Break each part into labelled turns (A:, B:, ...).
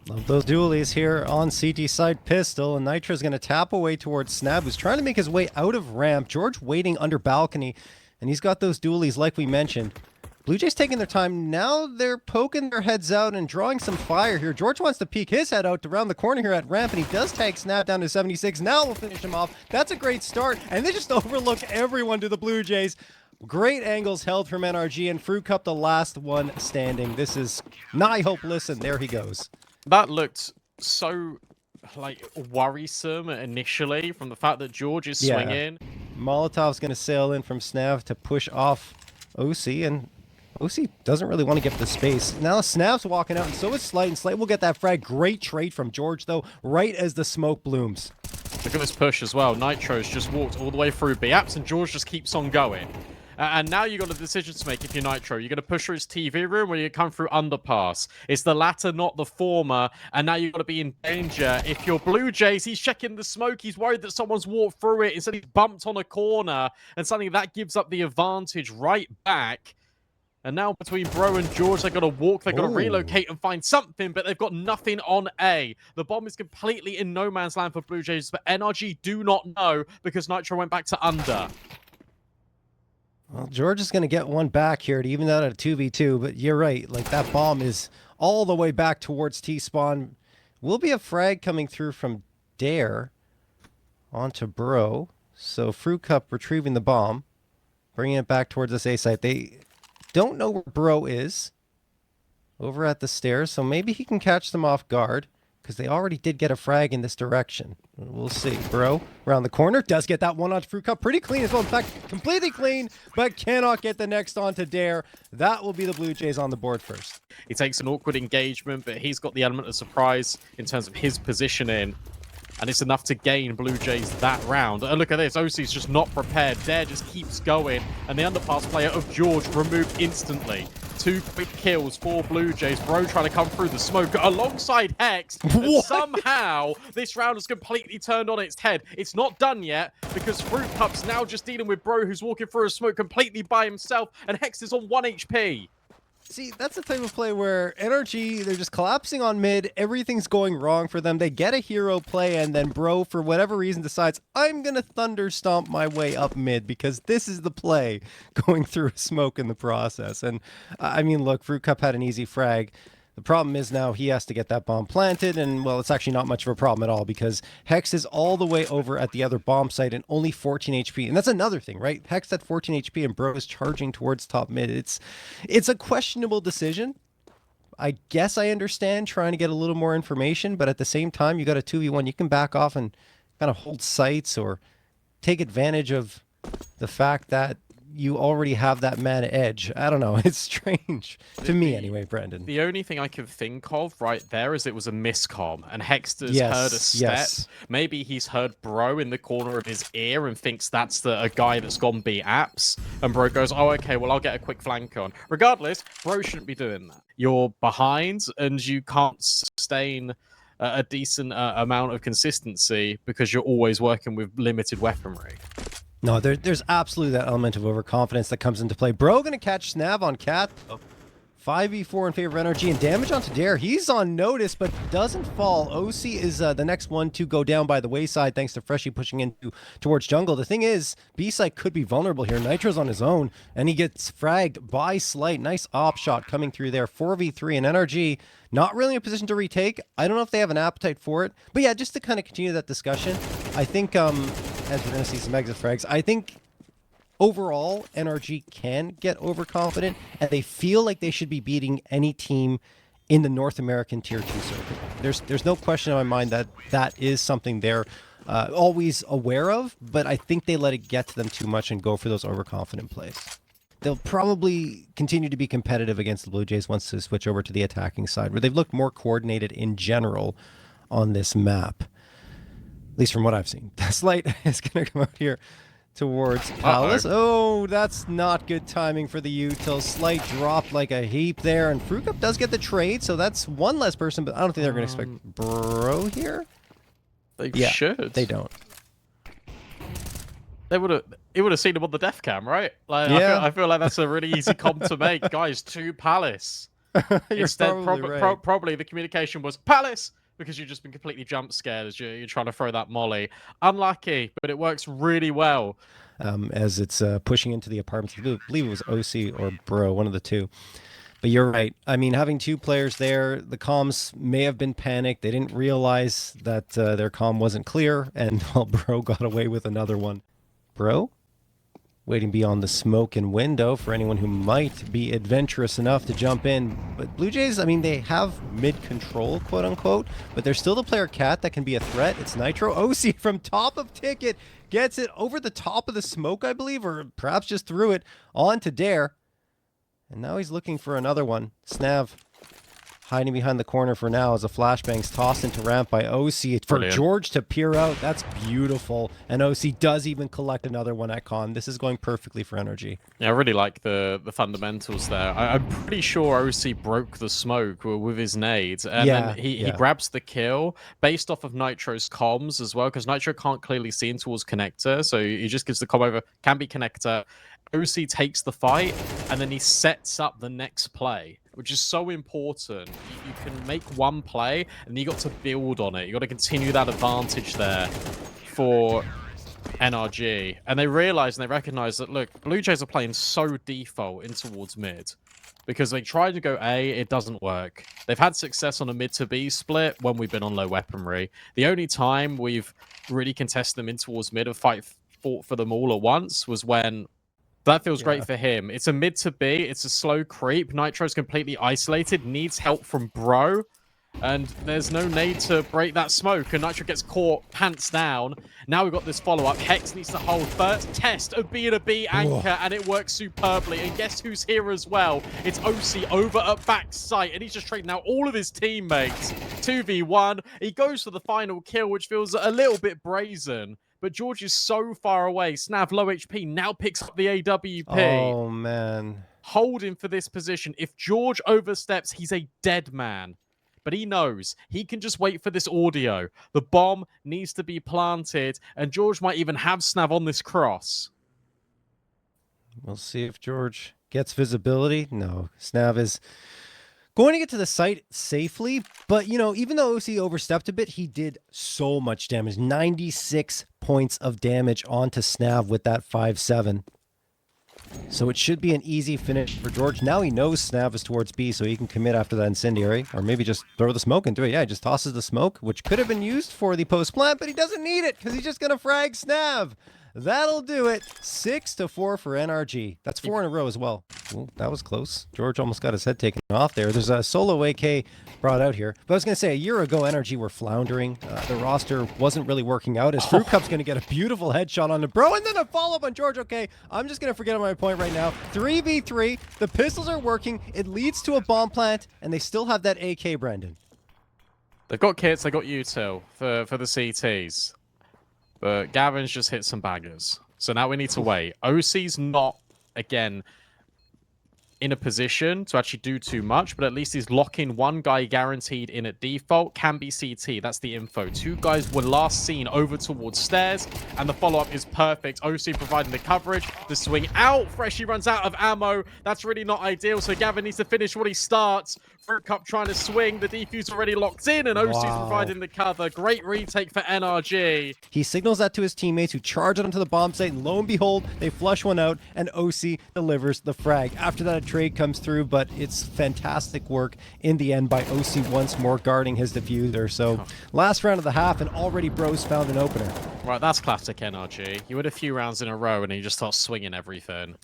A: Love those dualies here on CT side pistol, and Nitro's going to tap away towards Snab, who's trying to make his way out of ramp. George waiting under balcony, and he's got those dualies like we mentioned. Blue Jays taking their time. Now they're poking their heads out and drawing some fire here. George wants to peek his head out around the corner here at ramp, and he does tag Snap down to 76. Now we'll finish him off. That's a great start, and they just overlook everyone to the Blue Jays. Great angles held from NRG, and Fruit Cup the last one standing. This is nigh hopeless, and there he goes.
B: That looked so, like, worrisome initially from the fact that George is swinging.
A: Molotov's going to sail in from Snav to push off OC, and OC doesn't really want to give the space. Now Snav's walking out, and so is Slight, and Slight will get that frag. Great trade from George, though, right as the smoke blooms.
B: Look at this push as well. Nitro's just walked all the way through B-Apps, and George just keeps on going. And now you've got a decision to make if you're Nitro. You're going to push through his TV room or you come through underpass. It's the latter, not the former. And now you've got to be in danger. If you're Blue Jays, he's checking the smoke. He's worried that someone's walked through it. Instead, he's bumped on a corner. And suddenly that gives up the advantage right back. And now between Bro and George, they've got to walk, they've got to relocate and find something, but they've got nothing on A. The bomb is completely in no man's land for Blue Jays, but NRG do not know because Nitro went back to under.
A: Well, George is going to get one back here to even that at a 2v2, but you're right. Like, that bomb is all the way back towards T-spawn. Will be a frag coming through from Dare onto Bro. So Fruit Cup retrieving the bomb, bringing it back towards this A site. They don't know where Bro is over at the stairs, so maybe he can catch them off guard because they already did get a frag in this direction. We'll see. Bro around the corner does get that one onto Fruit Cup pretty clean as well. In fact, completely clean, but cannot get the next onto Dare. That will be the Blue Jays on the board first.
B: He takes an awkward engagement, but he's got the element of surprise in terms of his positioning. And it's enough to gain Blue Jays that round. And look at this, OC's just not prepared. Dare just keeps going. And the underpass player of George removed instantly. 2 quick kills for Blue Jays. Bro trying to come through the smoke alongside Hex. And somehow this round has completely turned on its head. It's not done yet because Fruit Cup's now just dealing with Bro who's walking through a smoke completely by himself. And Hex is on 1 HP.
A: See, that's the type of play where NRG, they're just collapsing on mid. Everything's going wrong for them. They get a hero play, and then Bro, for whatever reason, decides, I'm going to thunder stomp my way up mid because this is the play, going through smoke in the process. And, I mean, look, Fruit Cup had an easy frag. The problem is now he has to get that bomb planted, and, well, it's actually not much of a problem at all because Hex is all the way over at the other bomb site and only 14 HP. And that's another thing, right? Hex at 14 HP and Bro is charging towards top mid. It's a questionable decision. I guess I understand trying to get a little more information, but at the same time, you got a 2v1. You can back off and kind of hold sites or take advantage of the fact that you already have that man edge. I don't know. It's strange to me anyway, Brandon.
B: The only thing I can think of right there is it was a miscomm and Hexter's heard a step. Maybe he's heard Bro in the corner of his ear and thinks that's a guy that's gone B-Apps. And Bro goes, oh, okay, well, I'll get a quick flank on. Regardless, Bro shouldn't be doing that. You're behind and you can't sustain a decent amount of consistency because you're always working with limited weaponry.
A: No, there's absolutely that element of overconfidence that comes into play. Bro gonna catch Snav on Cat. 5v4 in favor of NRG and damage onto Dare. He's on notice, but doesn't fall. OC is the next one to go down by the wayside thanks to Freshie pushing into towards jungle. The thing is, B-side could be vulnerable here. Nitro's on his own, and he gets fragged by Slight. Nice op shot coming through there. 4v3, and NRG not really in a position to retake. I don't know if they have an appetite for it. But yeah, just to kind of continue that discussion, I think, as we're going to see some exit frags, I think overall, NRG can get overconfident, and they feel like they should be beating any team in the North American Tier 2 circuit. There's no question in my mind that that is something they're always aware of, but I think they let it get to them too much and go for those overconfident plays. They'll probably continue to be competitive against the Blue Jays once they switch over to the attacking side, where they've looked more coordinated in general on this map, at least from what I've seen. Slight is going to come out here towards Palace. Oh, that's not good timing for the util. Slight dropped like a heap there, and Fruit Cup does get the trade, so that's one less person, but I don't think they're going to expect Bro here.
B: They should.
A: They don't.
B: They would have. It would have seen him on the death cam, right? Like,
A: yeah.
B: I feel like that's a really easy comp to make. Guys, 2 Palace. Instead,
A: probably right.
B: probably the communication was Palace, because you've just been completely jump scared as you're trying to throw that molly. Unlucky, but it works really well.
A: As it's pushing into the apartments. I believe it was OC or Bro, one of the two. But you're right. I mean, having two players there, the comms may have been panicked. They didn't realize that their comm wasn't clear, and well, Bro got away with another one. Bro? Waiting beyond the smoke and window for anyone who might be adventurous enough to jump in. But Blue Jays, I mean, they have mid-control, quote-unquote, but there's still the player Cat that can be a threat. It's Nitro. OC from top of Ticket gets it over the top of the smoke, I believe, or perhaps just threw it onto Dare. And now he's looking for another one. Snav hiding behind the corner for now as a flashbang's tossed into ramp by OC for
B: Brilliant.
A: George to peer out. That's beautiful. And OC does even collect another one at con. This is going perfectly for NRG.
B: Yeah, I really like the fundamentals there. I'm pretty sure OC broke the smoke with his nades, and then he grabs the kill based off of Nitro's comms as well, because Nitro can't clearly see in towards connector, so he just gives the comm over, can be connector. OC takes the fight, and then he sets up the next play, which is so important. You can make one play, and you got to build on it. You got to continue that advantage there for NRG. And they realize and they recognize that, look, Blue Jays are playing so default in towards mid, because they tried to go A, it doesn't work. They've had success on a mid to B split when we've been on low weaponry. The only time we've really contested them in towards mid and fought for them all at once was when that feels great for him. It's a mid to B. It's a slow creep. Nitro's completely isolated. Needs help from Bro. And there's no need to break that smoke. And Nitro gets caught pants down. Now we've got this follow-up. Hex needs to hold first test of B to B anchor. And it works superbly. And guess who's here as well? It's OC over at backside. And he's just trading out all of his teammates. 2v1. He goes for the final kill, which feels a little bit brazen. But George is so far away. Snav, low HP, now picks up the AWP.
A: Oh, man.
B: Holding for this position. If George oversteps, he's a dead man. But he knows he can just wait for this audio. The bomb needs to be planted, and George might even have Snav on this cross.
A: We'll see if George gets visibility. No, Snav is going to get to the site safely, but, you know, even though OC overstepped a bit, he did so much damage. 96 points of damage onto Snav with that 5-7. So it should be an easy finish for George. Now he knows Snav is towards B, so he can commit after that incendiary, or maybe just throw the smoke into it. Yeah, he just tosses the smoke, which could have been used for the post-plant, but he doesn't need it because he's just going to frag Snav. That'll do it. 6-4 for NRG. That's 4 in a row as well. Ooh, that was close. George almost got his head taken off there. There's a solo AK brought out here. But I was going to say, a year ago, NRG were floundering. The roster wasn't really working out, as Fruit Cup's going to get a beautiful headshot on the Bro, and then a follow-up on George. Okay, I'm just going to forget my point right now. 3v3. The pistols are working. It leads to a bomb plant, and they still have that AK, Brandon.
B: They've got kits. They've got util for the CTs. But Gavin's just hit some bangers. So now we need to wait. OC's not, again, in a position to actually do too much, but at least he's locking one guy guaranteed in at default. Can be CT. That's the info. 2 guys were last seen over towards stairs, and the follow-up is perfect. OC providing the coverage. The swing out. Freshie runs out of ammo. That's really not ideal, so Gavin needs to finish what he starts. Fruit Cup trying to swing. The defuse already locked in, and OC's providing the cover. Great retake for NRG.
A: He signals that to his teammates, who charge onto the bomb site, and lo and behold, they flush one out, and OC delivers the frag. After that, a trade comes through, but it's fantastic work in the end by OC once more, guarding his diffuser. So, last round of the half, and already Bros found an opener.
B: Right, that's classic NRG. You win a few rounds in a row, and he just starts swinging everything.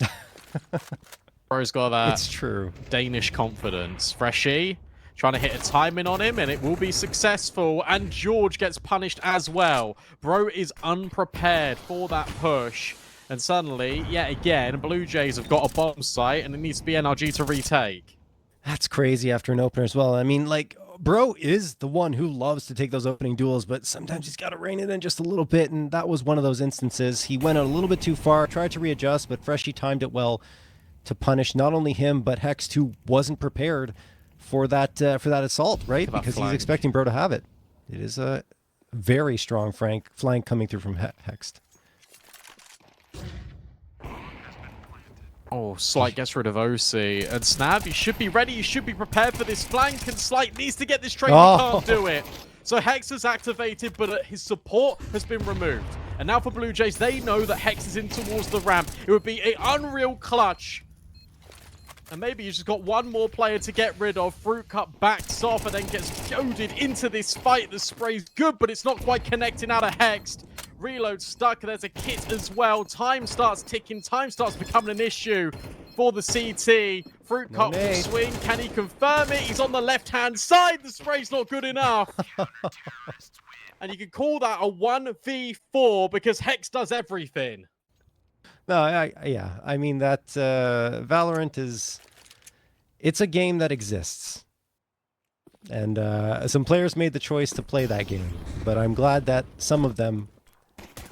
B: Bro's got that
A: It's true.
B: Danish confidence. Freshie trying to hit a timing on him, and it will be successful. And George gets punished as well. Bro is unprepared for that push. And suddenly, yet again, Blue Jays have got a bomb site, and it needs to be NRG to retake.
A: That's crazy after an opener as well. I mean, like, Bro is the one who loves to take those opening duels, but sometimes he's got to rein it in just a little bit, and that was one of those instances. He went out a little bit too far, tried to readjust, but Freshie timed it well to punish not only him, but Hex, who wasn't prepared for that assault, right? Because he's expecting Bro to have it. It is a very strong flank coming through from Hex.
B: Oh, Slight gets rid of OC. And Snav, you should be ready. You should be prepared for this flank. And Slight needs to get this trade. He can't do it. So Hex is activated, but his support has been removed. And now for Blue Jays, they know that Hex is in towards the ramp. It would be an unreal clutch. And maybe you just got one more player to get rid of. Fruit Cup backs off and then gets goaded into this fight. The spray's good, but it's not quite connecting out of Hex. Reload stuck. There's a kit as well. Time starts ticking. Time starts becoming an issue for the CT. Fruit Cup will swing. Can he confirm it? He's on the left-hand side. The spray's not good enough. And you can call that a 1v4 because Hex does everything.
A: No, yeah. I mean, that Valorant is... It's a game that exists. And some players made the choice to play that game. But I'm glad that some of them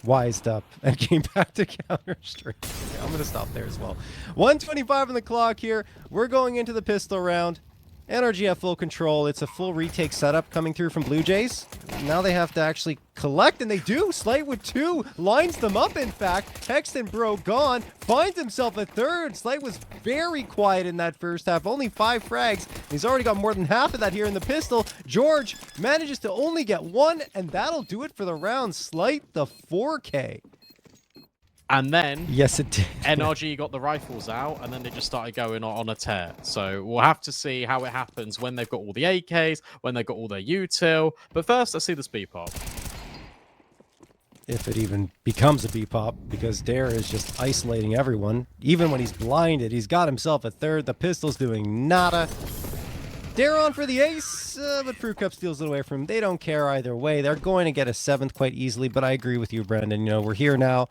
A: wised up and came back to Counter-Strike. Okay, I'm going to stop there as well. 1:25 on the clock here. We're going into the pistol round. NRG have full control. It's a full retake setup coming through from Blue Jays. Now they have to actually collect, and they do. Slight with 2. Lines them up, in fact. Hexton Bro gone. Finds himself a 3rd. Slight was very quiet in that first half. Only 5 frags. He's already got more than half of that here in the pistol. George manages to only get 1, and that'll do it for the round. Slight the 4K.
B: And then
A: yes, it did.
B: NRG got the rifles out, and then they just started going on a tear. So we'll have to see how it happens when they've got all the AKs, when they've got all their util. But first, let's see the speed pop.
A: If it even becomes a B-pop, because Dare is just isolating everyone. Even when he's blinded, he's got himself a 3rd. The pistol's doing nada. Dare on for the ace, but Fruit Cup steals it away from him. They don't care either way. They're going to get a 7th quite easily, but I agree with you, Brendan. You know, we're here now.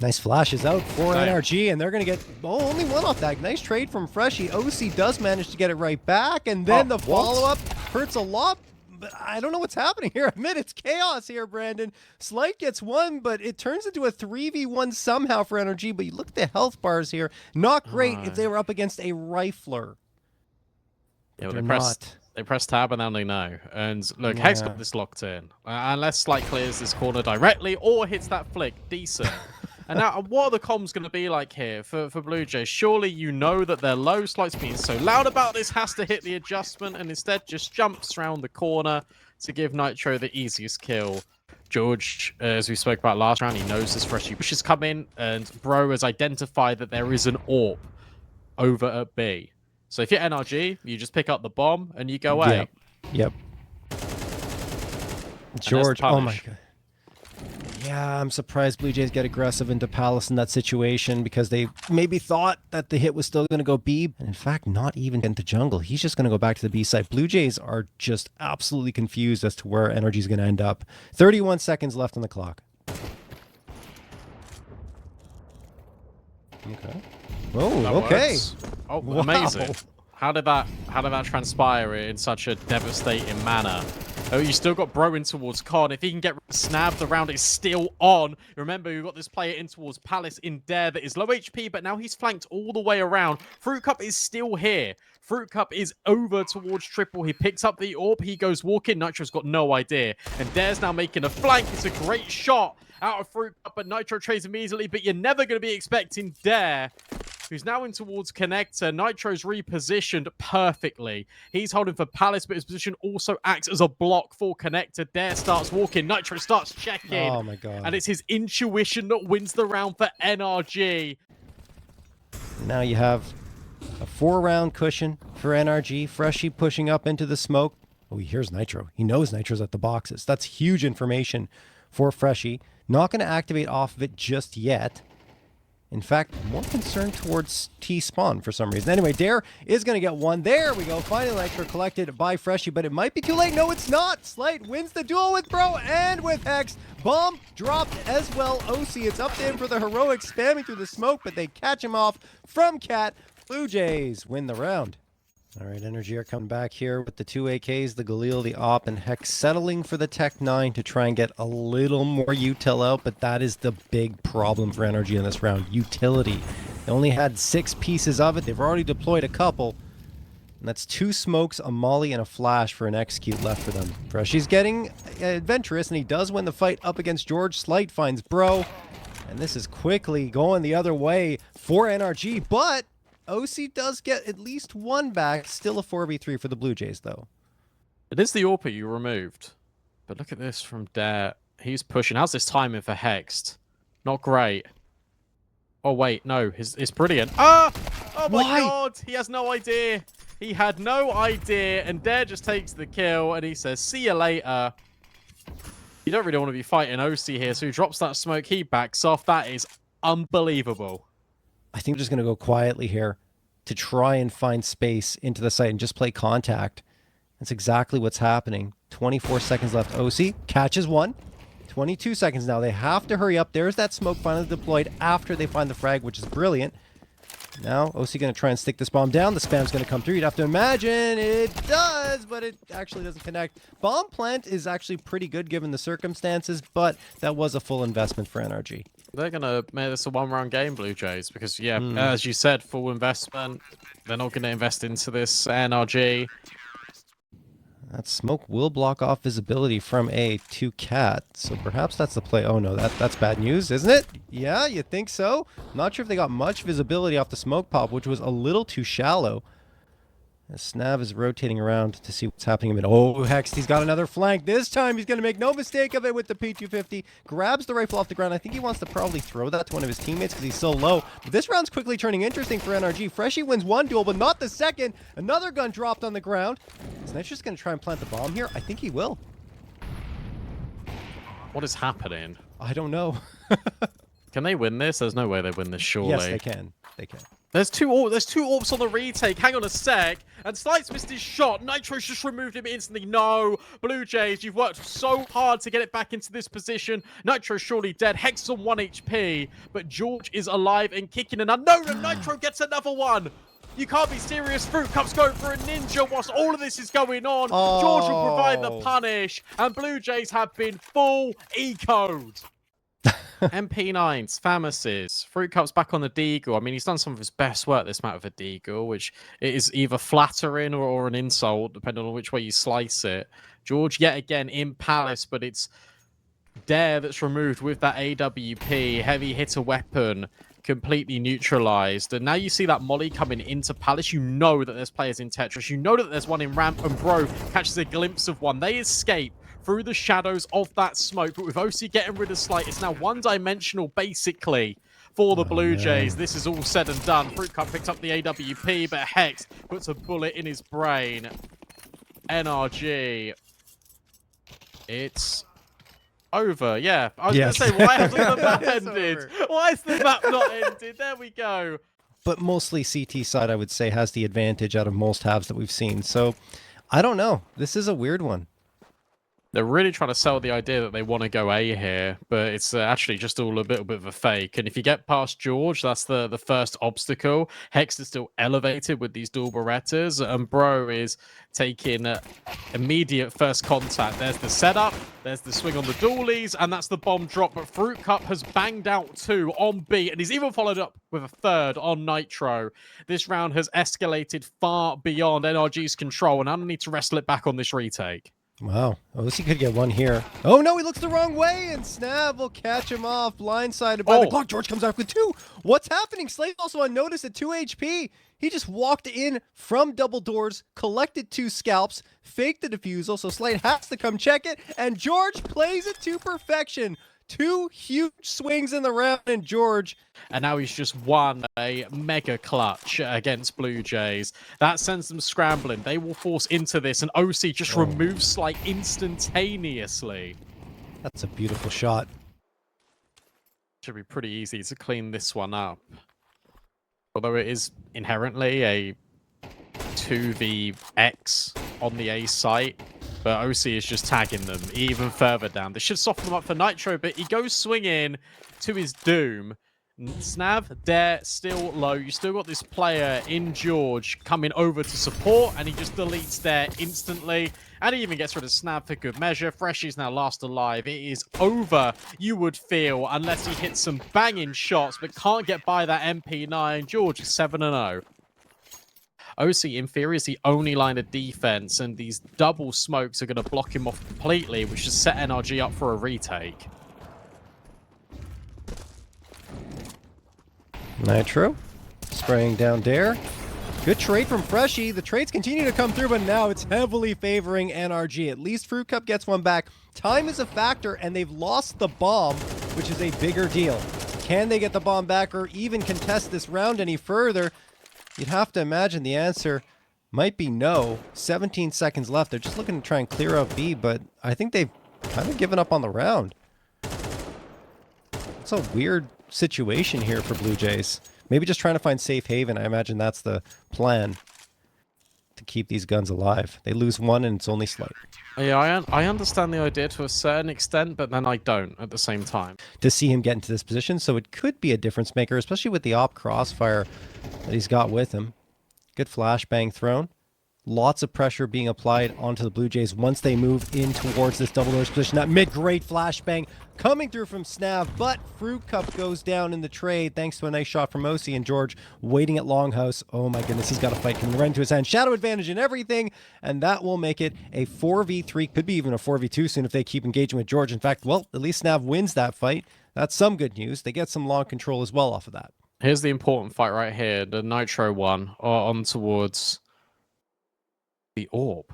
A: Nice flashes out for NRG, and they're going to get only 1 off that. Nice trade from Freshie. OC does manage to get it right back, and then the follow-up hurts a lot. But I don't know what's happening here. I admit it's chaos here, Brandon. Slight gets 1, but it turns into a 3v1 somehow for NRG. But you look at the health bars here. Not great if they were up against a rifler.
B: Yeah, well, they press tab and then they know. And look, Hex got this locked in. Unless Slight clears this corner directly or hits that flick. Decent. And now, what are the comms going to be like here for Blue Jays? Surely you know that they're low. Slight's being so loud about this, has to hit the adjustment, and instead just jumps around the corner to give Nitro the easiest kill. George, as we spoke about last round, he knows this Freshie push has come in, and Bro has identified that there is an AWP over at B. So if you're NRG, you just pick up the bomb and you go away.
A: Yep. George, oh my god. Yeah, I'm surprised Blue Jays get aggressive into Palace in that situation because they maybe thought that the hit was still going to go B. And in fact, not even into jungle. He's just going to go back to the B side. Blue Jays are just absolutely confused as to where NRG is going to end up. 31 seconds left on the clock. Okay. Oh, okay.
B: Oh, wow. Amazing. How did that transpire in such a devastating manner? Oh, you still got Bro in towards Con. If he can get snapped, the round is still on. Remember, you've got this player in towards Palace in Dare that is low HP, but now he's flanked all the way around. Fruit Cup is still here. Fruit Cup is over towards Triple. He picks up the AWP. He goes walking. Nitro's got no idea. And Dare's now making a flank. It's a great shot out of Fruit Cup, but Nitro trades immediately. But you're never going to be expecting Dare, who's now in towards Connector. Nitro's repositioned perfectly. He's holding for Palace, but his position also acts as a block for Connector. Dare starts walking. Nitro starts checking.
A: Oh my god.
B: And it's his intuition that wins the round for NRG.
A: Now you have a 4-round cushion for NRG. Freshie pushing up into the smoke. Oh, he hears Nitro. He knows Nitro's at the boxes. That's huge information for Freshie. Not going to activate off of it just yet. In fact, more concerned towards T-spawn for some reason. Anyway, Dare is going to get 1. There we go. Finally, Nitro collected by Freshie, but it might be too late. No, it's not. Slight wins the duel with Bro and with Hex. Bomb dropped as well. OC, it's up to him for the heroic spamming through the smoke, but they catch him off from Cat. Blue Jays win the round. All right, NRG are coming back here with the 2 AKs, the Galil, the AWP, and Hex settling for the Tech 9 to try and get a little more util out, but that is the big problem for NRG in this round, utility. They only had 6 pieces of it. They've already deployed a couple. And that's 2 smokes, a molly, and a flash for an execute left for them. Freshy's getting adventurous, and he does win the fight up against George. Slight finds Bro. And this is quickly going the other way for NRG, but OC does get at least 1 back. Still a 4v3 for the Blue Jays, though.
B: It is the AWP you removed. But look at this from Dare. He's pushing. How's this timing for Hexed? Not great. Oh, wait. No. It's brilliant. Ah! Oh, my God. He has no idea. He had no idea. And Dare just takes the kill. And he says, see you later. You don't really want to be fighting OC here. So he drops that smoke. He backs off. That is unbelievable.
A: I think we're just going to go quietly here to try and find space into the site and just play contact. That's exactly what's happening. 24 seconds left. OC catches 1. 22 seconds now. They have to hurry up. There's that smoke finally deployed after they find the frag, which is brilliant. Now, OC going to try and stick this bomb down. The spam's going to come through. You'd have to imagine it does, but it actually doesn't connect. Bomb plant is actually pretty good given the circumstances, but that was a full investment for NRG.
B: They're going to make this a 1-round game, Blue Jays, because, yeah, as you said, full investment. They're not going to invest into this NRG.
A: That smoke will block off visibility from A to Cat, so perhaps that's the play. Oh no, that's bad news, isn't it? Yeah, you think so? I'm not sure if they got much visibility off the smoke pop, which was a little too shallow. As Snav is rotating around to see what's happening in mid. Oh, Hex, he's got another flank. This time he's going to make no mistake of it with the P250. Grabs the rifle off the ground. I think he wants to probably throw that to one of his teammates because he's so low. But this round's quickly turning interesting for NRG. Freshy wins 1 duel, but not the second. Another gun dropped on the ground. Snitch just going to try and plant the bomb here. I think he will.
B: What is happening?
A: I don't know.
B: Can they win this? There's no way they win this, surely.
A: Yes, they can. They can.
B: There's two AWPs on the retake. Hang on a sec. And Slights missed his shot. Nitro's just removed him instantly. No. Blue Jays, you've worked so hard to get it back into this position. Nitro's surely dead. Hex on 1 HP. But George is alive and kicking. And unknown. And Nitro gets another one. You can't be serious. Fruit Cup's going for a ninja whilst all of this is going on.
A: Oh.
B: George will provide the punish. And Blue Jays have been full eco'd. MP9s, Famaces, Fruit Cup's back on the Deagle. I mean, he's done some of his best work this map with a Deagle, which is either flattering or an insult, depending on which way you slice it. George, yet again, in Palace, but it's Dare that's removed with that AWP, heavy hitter weapon, completely neutralized. And now you see that Molly coming into Palace. You know that there's players in Tetris. You know that there's one in Ramp, and Bro catches a glimpse of one. They escape through the shadows of that smoke, but with OC getting rid of Slight, it's now one-dimensional, basically, for the Blue Jays. This is all said and done. Fruit Cup picks up the AWP, but Hex puts a bullet in his brain. NRG. It's over, yeah. I was going to say, why hasn't the map ended? Why is the map not ended? There we go.
A: But mostly CT side, I would say, has the advantage out of most halves that we've seen. So, I don't know. This is a weird one.
B: They're really trying to sell the idea that they want to go A here, but it's actually just all a little bit of a fake. And if you get past George, that's the first obstacle. Hex is still elevated with these dual Berettas, and Bro is taking immediate first contact. There's the setup, there's the swing on the dualies, and that's the bomb drop. But Fruit Cup has banged out 2 on B, and he's even followed up with a 3rd on Nitro. This round has escalated far beyond NRG's control, and I need to wrestle it back on this retake.
A: Wow. OC could get one here. Oh, no, he looks the wrong way, and Snav will catch him off, blindsided by the clock. George comes out with 2. What's happening? Slate also unnoticed at 2 HP. He just walked in from double doors, collected 2 scalps, faked the defusal, so Slate has to come check it, and George plays it to perfection. 2 huge swings in the round, and George.
B: And now he's just won a mega clutch against Blue Jays. That sends them scrambling. They will force into this, and OC just removes Slight instantaneously.
A: That's a beautiful shot.
B: Should be pretty easy to clean this one up. Although it is inherently a 2vX on the A site. But OC is just tagging them even further down. This should soften them up for Nitro, but he goes swinging to his doom. Snav, Dare, still low. You still got this player in George coming over to support, and he just deletes Dare instantly. And he even gets rid of Snav for good measure. Freshy's now last alive. It is over, you would feel, unless he hits some banging shots, but can't get by that MP9. George is 7-0. OC, in theory, is the only line of defense, and these double smokes are going to block him off completely, which has set NRG up for a retake.
A: Nitro spraying down Dare. Good trade from Freshie. The trades continue to come through, but now it's heavily favoring NRG. At least Fruit Cup gets one back. Time is a factor, and they've lost the bomb, which is a bigger deal. Can they get the bomb back or even contest this round any further? You'd have to imagine the answer might be no. 17 seconds left. They're just looking to try and clear out B, but I think they've kind of given up on the round. It's a weird situation here for Blue Jays. Maybe just trying to find safe haven. I imagine that's the plan to keep these guns alive. They lose one and it's only slight.
B: Yeah, I understand the idea to a certain extent, but then I don't at the same time.
A: To see him get into this position, so it could be a difference maker, especially with the op crossfire that he's got with him. Good flashbang thrown. Lots of pressure being applied onto the Blue Jays once they move in towards this double doors position. That mid-grade flashbang coming through from Snav, but Fruit Cup goes down in the trade thanks to a nice shot from OC, and George waiting at Longhouse. Oh my goodness, he's got a fight coming right into his hand. Shadow advantage and everything, and that will make it a 4v3, could be even a 4v2 soon if they keep engaging with George. In fact, well, at least Snav wins that fight. That's some good news. They get some long control as well off of that.
B: Here's the important fight right here. The Nitro one on towards the orb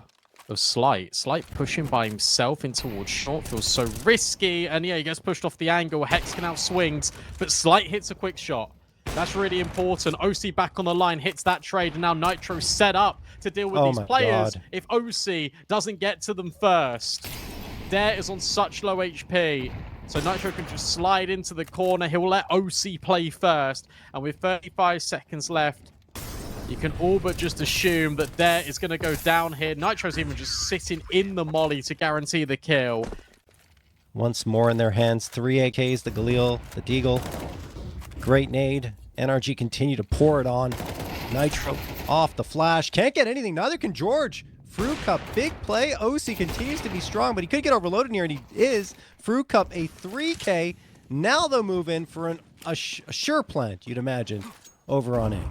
B: of Slight. Slight pushing by himself in towards short. Feels so risky. And yeah, he gets pushed off the angle. Hex can outswings, but Slight hits a quick shot. That's really important. OC back on the line, hits that trade, and now Nitro set up to deal with these players.
A: God.
B: If OC doesn't get to them first. Dare is on such low HP. So Nitro can just slide into the corner. He'll let OC play first. And with 35 seconds left, you can all but just assume that Dare is going to go down here. Nitro's even just sitting in the molly to guarantee the kill.
A: Once more in their hands. 3 AKs, the Galil, the Deagle. Great nade. NRG continue to pour it on. Nitro off the flash. Can't get anything. Neither can George. Fruit Cup, big play. OC continues to be strong, but he could get overloaded here, and he is. Fruit Cup, a 3K. Now they'll move in for a sure plant, you'd imagine, over on A.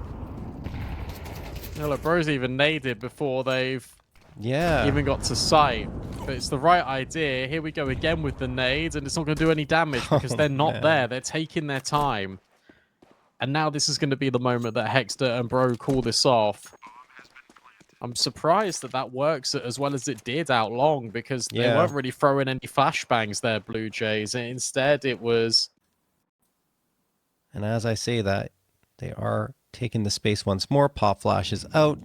B: Yeah, look, bro's even naded before they've
A: even
B: got to sight. But it's the right idea. Here we go again with the nades, and it's not going to do any damage because they're not there. They're taking their time. And now this is going to be the moment that Hexter and Bro call this off. I'm surprised that that works as well as it did out long, because they weren't really throwing any flashbangs there, Blue Jays. Instead, it was...
A: And as I say that, they are taking the space once more. Pop flash is out.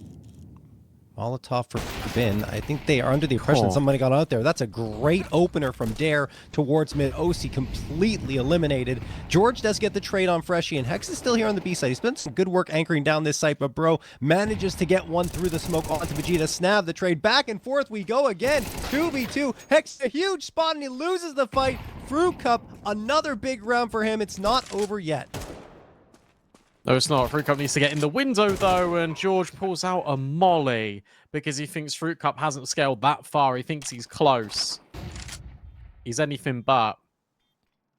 A: Molotov for Bin. I think they are under the impression somebody got out there. That's a great opener from Dare towards mid. OC completely eliminated. George does get the trade on Freshie, and Hex is still here on the B side. He's been some good work anchoring down this site, but Bro manages to get one through the smoke onto Vegeta. Snav the trade. Back and forth we go again. 2v2. Hex a huge spot, and he loses the fight. Fruit Cup, another big round for him. It's not over yet.
B: No, it's not. Fruit Cup needs to get in the window, though, and George pulls out a molly because he thinks Fruit Cup hasn't scaled that far. He thinks he's close. He's anything but.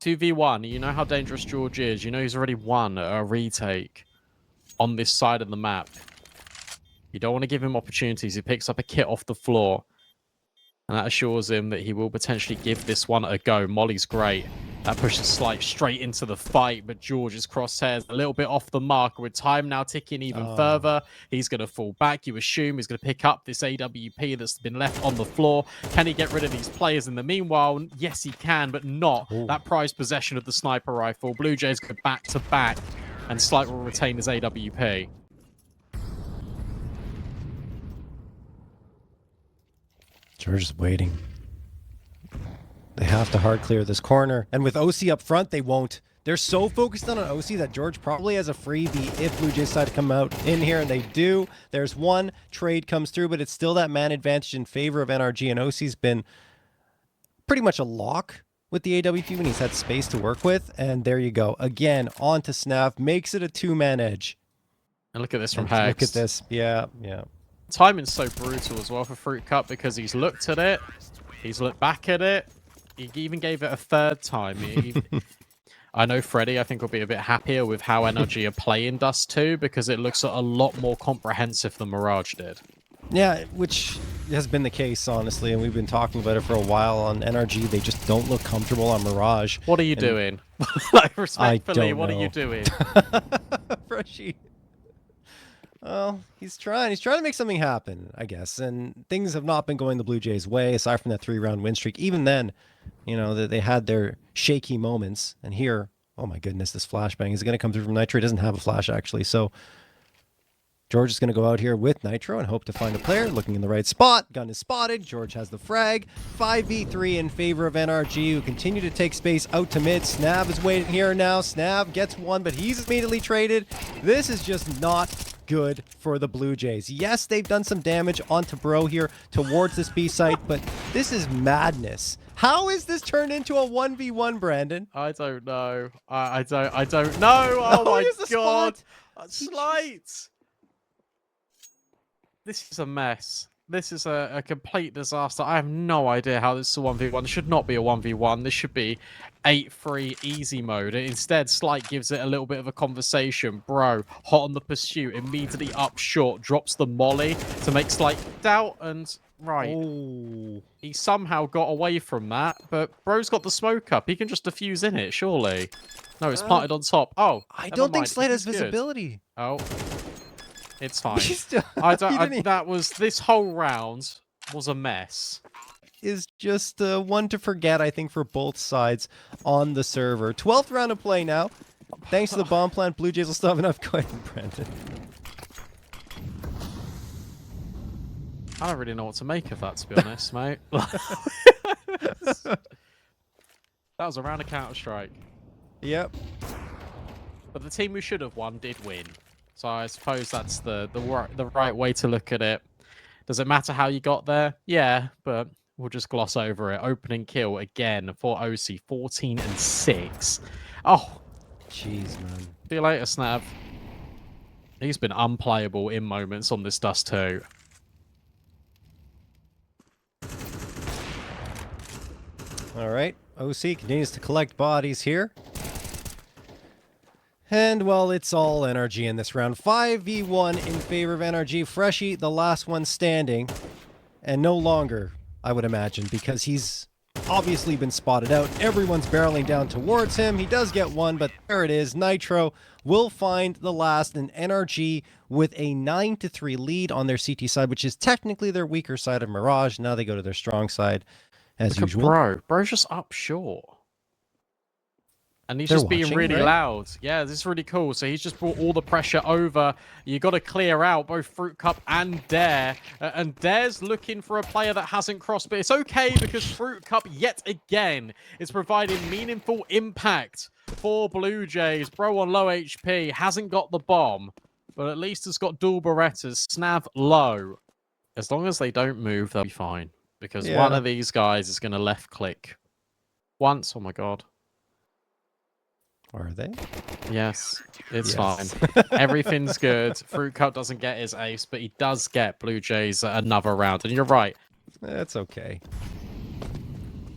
B: 2v1. You know how dangerous George is. You know he's already won a retake on this side of the map. You don't want to give him opportunities. He picks up a kit off the floor, and that assures him that he will potentially give this one a go. Molly's great. That pushes Slight straight into the fight, but George's crosshairs a little bit off the mark. With time now ticking even further, he's going to fall back. You assume he's going to pick up this AWP that's been left on the floor. Can he get rid of these players in the meanwhile? Yes, he can, but not that prized possession of the sniper rifle. Blue Jays go back to back, and Slight will retain his AWP.
A: George is waiting. They have to hard clear this corner. And with OC up front, they won't. They're so focused on an OC that George probably has a freebie if Blue Jays decide to come out in here, and they do. There's one trade comes through, but it's still that man advantage in favor of NRG, and OC's been pretty much a lock with the AWP when he's had space to work with. And there you go. Again, on to Snav. Makes it a two-man edge.
B: And look at this from Hex.
A: Look at this. Yeah.
B: Timing's so brutal as well for Fruit Cup, because he's looked at it, he's looked back at it, he even gave it a third time. I know Freddie, I think, will be a bit happier with how NRG are playing Dust 2 because it looks a lot more comprehensive than Mirage did.
A: Yeah, which has been the case, honestly, and we've been talking about it for a while on NRG. They just don't look comfortable on Mirage.
B: What are you doing? Like, respectfully, what are you doing?
A: Freshy. Well, he's trying. He's trying to make something happen, I guess. And things have not been going the Blue Jays' way, aside from that 3-round win streak. Even then, you know, they had their shaky moments. And here, oh my goodness, this flashbang is going to come through from Nitro. He doesn't have a flash, actually. So George is going to go out here with Nitro and hope to find a player looking in the right spot. Gun is spotted. George has the frag. 5v3 in favor of NRG, who continue to take space out to mid. Snav is waiting here now. Snav gets one, but he's immediately traded. This is just not good for the Blue Jays. Yes, they've done some damage onto Bro here towards this B site, but this is madness. How is this turned into a 1v1, Brandon?
B: I don't know. I don't know. Oh my god. Slight. This is a mess. This is a complete disaster. I have no idea how this is a 1v1. This should not be a 1v1. This should be 8-3 easy mode. Instead, Slight gives it a little bit of a conversation. Bro, hot on the pursuit, immediately up short, drops the molly to make Slight doubt, and right.
A: Oh.
B: He somehow got away from that, but Bro's got the smoke up. He can just defuse in it, surely. No, it's planted on top. Oh,
A: I don't think Slight has visibility.
B: Oh. It's fine. This whole round was a mess.
A: Is just one to forget, I think, for both sides on the server. 12th round of play now. Thanks to the bomb plant, Blue Jays will still have enough. Go ahead, Brandon.
B: I don't really know what to make of that, to be honest, mate. That was a round of Counter-Strike.
A: Yep.
B: But the team who should have won did win. So I suppose that's the right way to look at it. Does it matter how you got there? Yeah, but we'll just gloss over it. Opening kill again for OC, 14-6. Oh,
A: jeez, man.
B: See you later, Snav. He's been unplayable in moments on this Dust 2.
A: All right, OC continues to collect bodies here. And, well, it's all NRG in this round. 5v1 in favor of NRG. Freshy, the last one standing. And no longer, I would imagine, because he's obviously been spotted out. Everyone's barreling down towards him. He does get one, but there it is. Nitro will find the last, and NRG with a 9-3 lead on their CT side, which is technically their weaker side of Mirage. Now they go to their strong side, as usual.
B: Bro's just up short. And he's
A: They're
B: just being
A: watching,
B: really
A: right?
B: loud. Yeah, this is really cool. So he's just brought all the pressure over. You got to clear out both Fruit Cup and Dare. And Dare's looking for a player that hasn't crossed. But it's okay because Fruit Cup yet again is providing meaningful impact for Blue Jays. Bro on low HP. Hasn't got the bomb. But at least has got dual Berettas. Snav low. As long as they don't move, they'll be fine. Because one of these guys is going to left click. Once. Oh my god.
A: Are they?
B: Yes, it's fine. Everything's good. Fruit Cup doesn't get his ace, but he does get Blue Jays another round. And you're right.
A: That's okay.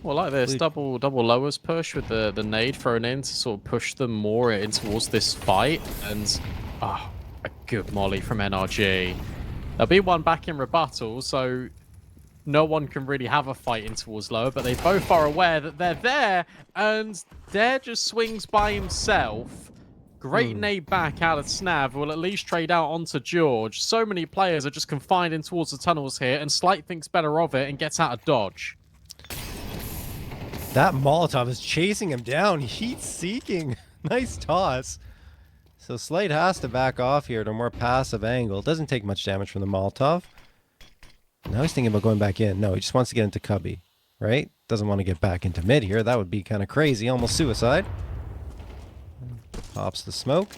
B: Well, like this, double lowers push with the nade thrown in to sort of push them more in towards this fight. And, oh, a good molly from NRG. There'll be one back in rebuttal, so no one can really have a fight in towards lower, but they both are aware that they're there, and Dare just swings by himself. Great nade back out of Snav, will at least trade out onto George. So many players are just confined in towards the tunnels here, and Slight thinks better of it and gets out of dodge.
A: That Molotov is chasing him down. Heat-seeking. Nice toss. So Slate has to back off here to a more passive angle. Doesn't take much damage from the Molotov. Now he's thinking about going back in. No, he just wants to get into Cubby, right? Doesn't want to get back into mid here. That would be kind of crazy. Almost suicide. Pops the smoke.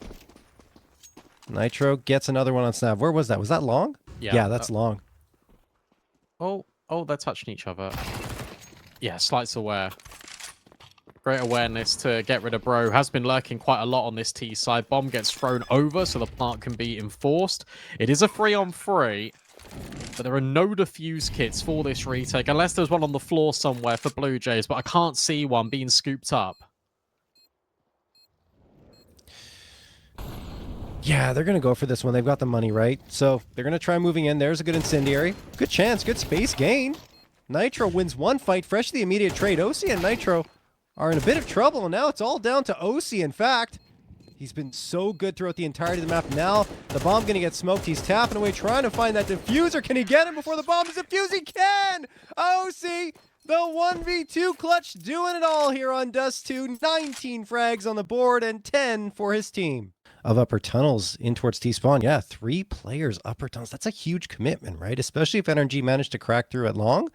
A: Nitro gets another one on Snav. Where was that? Was that long? Yeah, that's long.
B: Oh, they're touching each other. Yeah, Slight's aware. Great awareness to get rid of Bro. Has been lurking quite a lot on this T side. Bomb gets thrown over so the plant can be enforced. It is a 3-on-3. But there are no defuse kits for this retake, unless there's one on the floor somewhere for Blue Jays, but I can't see one being scooped up.
A: Yeah, they're going to go for this one. They've got the money, right? So they're going to try moving in. There's a good incendiary. Good chance. Good space gain. Nitro wins one fight. Fresh the immediate trade. OC and Nitro are in a bit of trouble. And now it's all down to OC. In fact, he's been so good throughout the entirety of the map. Now the bomb going to get smoked. He's tapping away, trying to find that diffuser. Can he get him before the bomb is defused? He can! OC, the 1v2 clutch, doing it all here on Dust 2. 19 frags on the board and 10 for his team. Of upper tunnels in towards T-spawn. Yeah, 3 players upper tunnels. That's a huge commitment, right? Especially if NRG managed to crack through at long.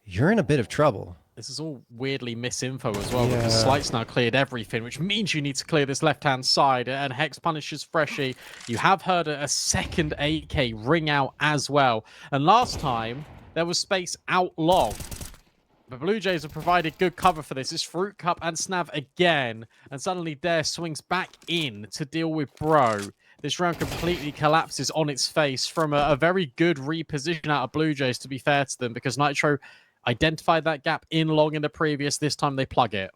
A: You're in a bit of trouble.
B: This is all weirdly misinfo as well, because Slight's now cleared everything, which means you need to clear this left-hand side, and Hex punishes Freshie. You have heard a second AK ring out as well, and last time there was space out long. But Blue Jays have provided good cover for this. It's Fruit Cup and Snav again, and suddenly Dare swings back in to deal with Bro. This round completely collapses on its face from a very good reposition out of Blue Jays, to be fair to them, because Nitro identified that gap in long in the previous. This time they plug it.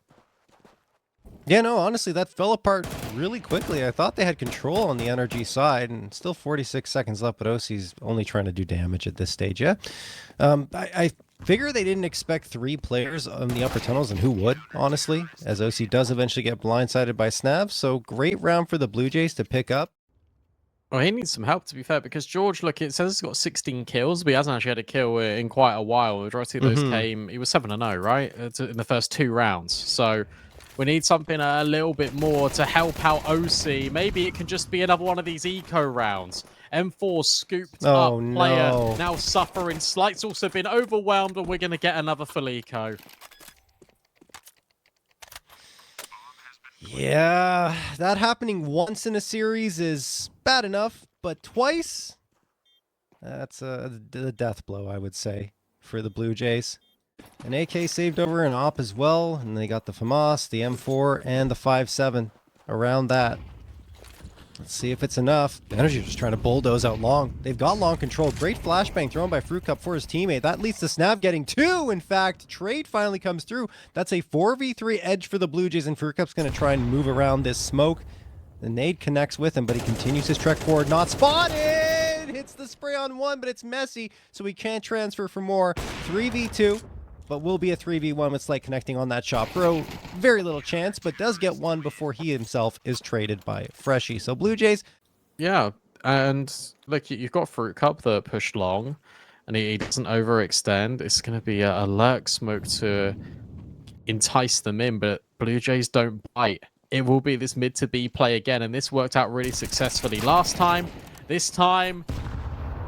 A: Yeah, no, honestly, that fell apart really quickly. I thought they had control on the NRG side, and still 46 seconds left, but OC's only trying to do damage at this stage, yeah? I figure they didn't expect 3 players on the upper tunnels, and who would, honestly, as OC does eventually get blindsided by Snav, so great round for the Blue Jays to pick up.
B: Well, he needs some help, to be fair, because George, look, it says he's got 16 kills, but he hasn't actually had a kill in quite a while. The majority of those came, he was 7-0, right? In the first 2 rounds. So we need something a little bit more to help out OC. Maybe it can just be another one of these eco rounds. M4 scooped up player, now suffering. Slight's also been overwhelmed, and we're going to get another full eco.
A: Yeah, that happening once in a series is bad enough, but twice? That's the death blow, I would say, for the Blue Jays. An AK saved over an op as well, and they got the FAMAS, the M4, and the 5.7 around that. Let's see if it's enough. The NRG are just trying to bulldoze out long. They've got long control. Great flashbang thrown by Fruit Cup for his teammate. That leads to Snav getting 2. In fact, trade finally comes through. That's a 4v3 edge for the Blue Jays, and Fruit Cup's going to try and move around this smoke. The nade connects with him, but he continues his trek forward. Not spotted! Hits the spray on 1, but it's messy, so he can't transfer for more. 3v2. But will be a 3v1 with Slight connecting on that shot. Bro, very little chance, but does get 1 before he himself is traded by Freshie. So Blue Jays.
B: Yeah, and look, you've got Fruit Cup that pushed long, and he doesn't overextend. It's going to be a lurk smoke to entice them in, but Blue Jays don't bite. It will be this mid to B play again, and this worked out really successfully last time. This time,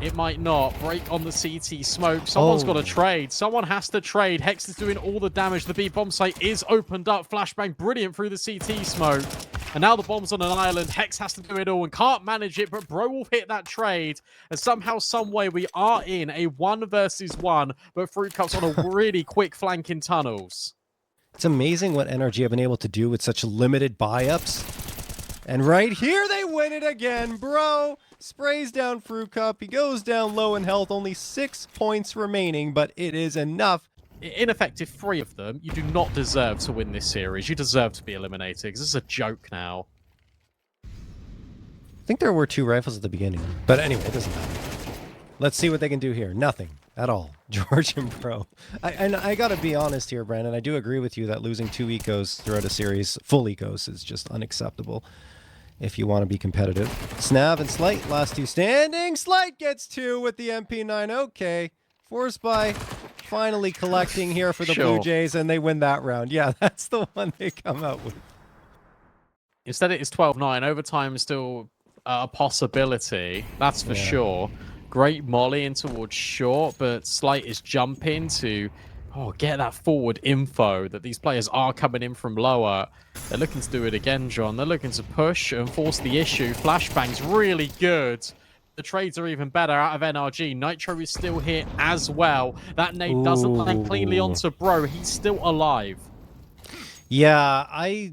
B: it might not. Break on the CT smoke. Someone's got to trade. Someone has to trade. Hex is doing all the damage. The B bomb site is opened up. Flashbang brilliant through the CT smoke. And now the bomb's on an island. Hex has to do it all and can't manage it, but Bro will hit that trade. And somehow, some way, we are in a 1 versus 1, but Fruit Cup's on a really quick flank in tunnels.
A: It's amazing what NRG have been able to do with such limited buy-ups. And right here, they win it again. Bro sprays down Fruit Cup. He goes down low in health. Only 6 points remaining, but it is enough.
B: Ineffective 3 of them. You do not deserve to win this series. You deserve to be eliminated, because this is a joke now.
A: I think there were 2 rifles at the beginning. But anyway, it doesn't matter. Let's see what they can do here. Nothing at all. George and Bro. I gotta be honest here, Brandon. I do agree with you that losing 2 ecos throughout a series, full ecos, is just unacceptable if you want to be competitive. Snav and Slight, last 2 standing. Slight gets 2 with the MP9. Okay. Force by finally collecting here for the Blue Jays, and they win that round. Yeah, that's the one they come out with.
B: Instead, it is 12-9. Overtime is still a possibility. That's for sure. Great molly in towards short, but Slight is jumping to get that forward info that these players are coming in from lower. They're looking to do it again, John. They're looking to push and force the issue. Flashbang's really good. The trades are even better out of NRG. Nitro is still here as well. That nade doesn't land cleanly onto Bro. He's still alive.
A: Yeah, I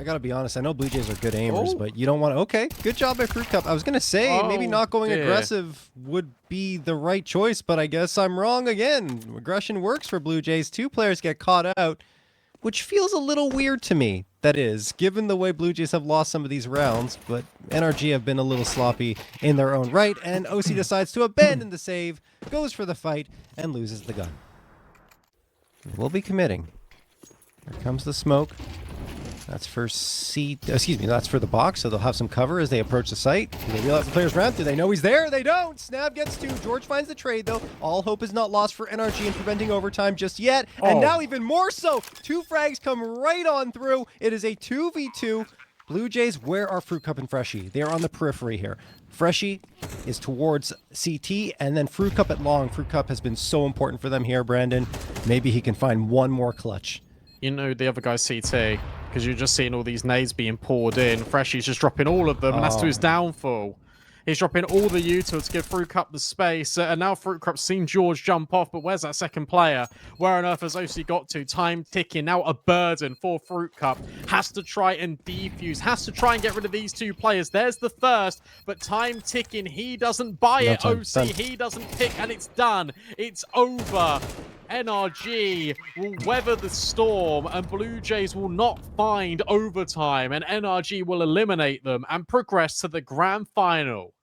A: gotta be honest. I know Blue Jays are good aimers, but you don't want to... Okay, good job by Fruit Cup. I was gonna say maybe not going aggressive would be the right choice, but I guess I'm wrong again. Aggression works for Blue Jays. 2 players get caught out. which feels a little weird to me. That is, given the way Blue Jays have lost some of these rounds, but NRG have been a little sloppy in their own right, and OC decides to abandon the save, goes for the fight, and loses the gun. We'll be committing. Here comes the smoke. That's for that's for the box, so they'll have some cover as they approach the site. Do they realize the player's around? Do they know he's there? They don't! Snap gets two. George finds the trade, though. All hope is not lost for NRG in preventing overtime just yet. And now even more so! Two frags come right on through. It is a 2v2. Blue Jays, where are Fruit Cup and Freshie? They are on the periphery here. Freshie is towards CT, and then Fruit Cup at long. Fruit Cup has been so important for them here, Brandon. Maybe he can find one more clutch.
B: You know the other guy's CT, because you're just seeing all these nades being poured in. Freshie's just dropping all of them, and that's to his downfall. He's dropping all the util to give Fruit Cup the space, and now Fruit Cup's seen George jump off, but where's that second player? Where on earth has OC got to? Time ticking, now a burden for Fruit Cup. Has to try and defuse, has to try and get rid of these two players. There's the first, but time ticking, he doesn't buy it, OC, he doesn't pick, and it's done. It's over. NRG will weather the storm, and Blue Jays will not find overtime, and NRG will eliminate them and progress to the grand final.